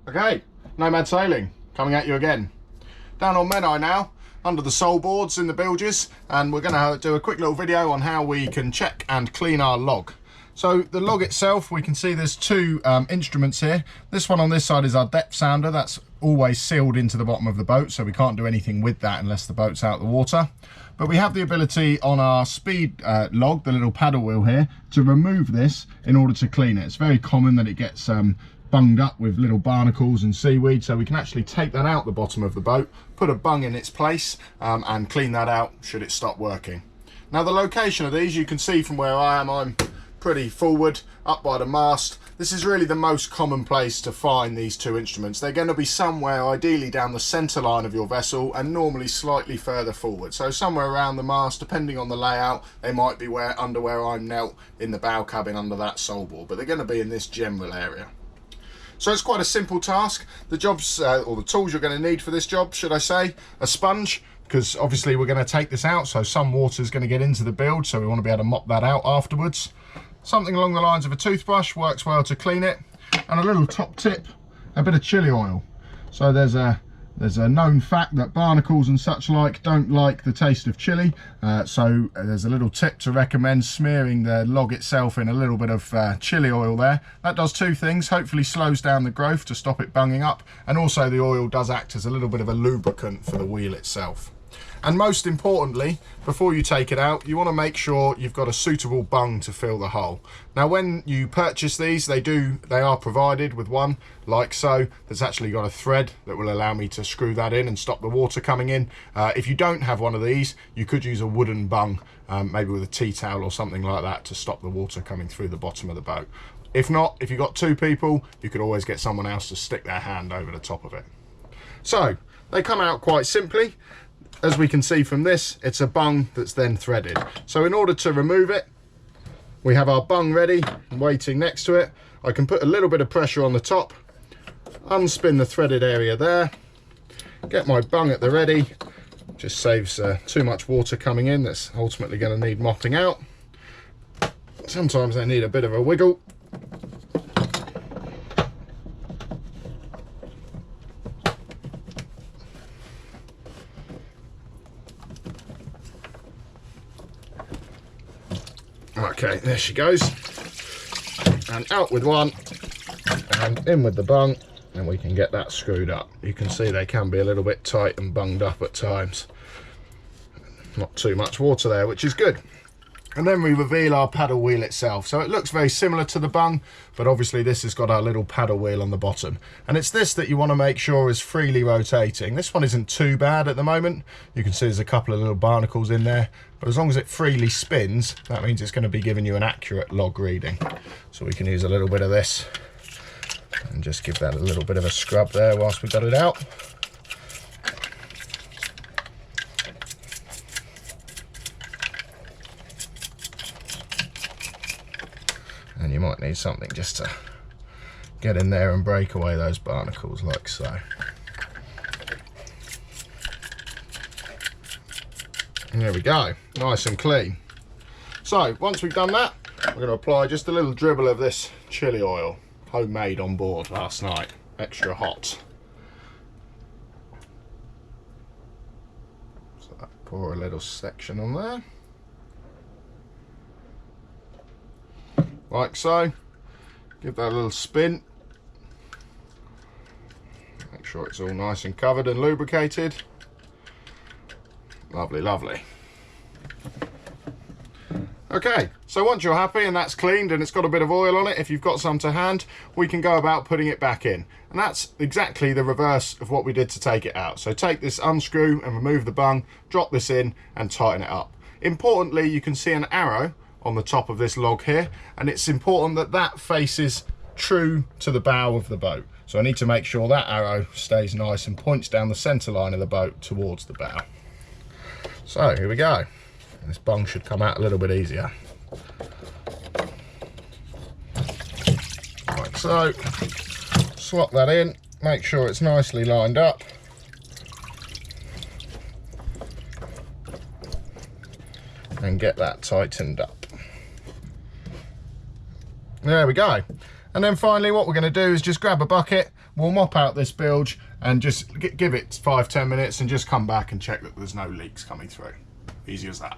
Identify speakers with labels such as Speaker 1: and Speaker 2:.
Speaker 1: Okay, Nomad Sailing, coming at you again. Down on Menai now, under the sole boards in the bilges, and we're going to do a quick little video on how we can check and clean our log. So the log itself, we can see there's two instruments here. This one on this side is our depth sounder. That's always sealed into the bottom of the boat, so we can't do anything with that unless the boat's out of the water. But we have the ability on our speed log, the little paddle wheel here, to remove this in order to clean it. It's very common that it gets bunged up with little barnacles and seaweed, so we can actually take that out the bottom of the boat, put a bung in its place and clean that out should it stop working. Now the location of these, you can see from where I am, I'm pretty forward up by the mast. This is really the most common place to find these two instruments. They're going to be somewhere ideally down the centre line of your vessel and normally slightly further forward, so somewhere around the mast. Depending on the layout, they might be under where I'm knelt in the bow cabin under that sole board, but they're going to be in this general area. So it's quite a simple task. The jobs, or the tools you're going to need for this job, should I say, a sponge, because obviously we're going to take this out, so some water is going to get into the bilge, so we want to be able to mop that out afterwards. Something along the lines of a toothbrush works well to clean it, and a little top tip, a bit of chili oil. So there's a known fact that barnacles and such like don't like the taste of chili, so there's a little tip to recommend smearing the log itself in a little bit of chili oil there. That does two things: hopefully slows down the growth to stop it bunging up, and also the oil does act as a little bit of a lubricant for the wheel itself. And most importantly, before you take it out, you want to make sure you've got a suitable bung to fill the hole. Now when you purchase these, they are provided with one like so that's actually got a thread that will allow me to screw that in and stop the water coming in. If you don't have one of these, you could use a wooden bung, maybe with a tea towel or something like that, to stop the water coming through the bottom of the boat. If not, if you've got two people, you could always get someone else to stick their hand over the top of it. So they come out quite simply. As we can see from this, it's a bung that's then threaded. So in order to remove it, we have our bung ready and waiting next to it. I can put a little bit of pressure on the top, unspin the threaded area there, get my bung at the ready. Just saves too much water coming in that's ultimately going to need mopping out. Sometimes they need a bit of a wiggle. Okay, there she goes, and out with one and in with the bung, and we can get that screwed up. You can see they can be a little bit tight and bunged up at times. Not too much water there, which is good. And then we reveal our paddle wheel itself. So it looks very similar to the bung, but obviously this has got our little paddle wheel on the bottom. And it's this that you want to make sure is freely rotating. This one isn't too bad at the moment. You can see there's a couple of little barnacles in there, but as long as it freely spins, that means it's going to be giving you an accurate log reading. So we can use a little bit of this and just give that a little bit of a scrub there whilst we got it out. And you might need something just to get in there and break away those barnacles like so. And there we go, nice and clean. So once we've done that, we're going to apply just a little dribble of this chili oil, homemade on board last night, extra hot. So pour a little section on there. Like so. Give that a little spin. Make sure it's all nice and covered and lubricated. Lovely, lovely. Okay, so once you're happy and that's cleaned and it's got a bit of oil on it, if you've got some to hand, we can go about putting it back in. And that's exactly the reverse of what we did to take it out. So take this, unscrew and remove the bung, drop this in and tighten it up. Importantly, you can see an arrow on the top of this log here, and it's important that that faces true to the bow of the boat. So I need to make sure that arrow stays nice and points down the center line of the boat towards the bow. So here we go. This bung should come out a little bit easier. Like so. Swap that in, make sure it's nicely lined up. And get that tightened up. There we go. And then finally what we're going to do is just grab a bucket, we'll mop out this bilge and just give it 5-10 minutes and just come back and check that there's no leaks coming through. Easy as that.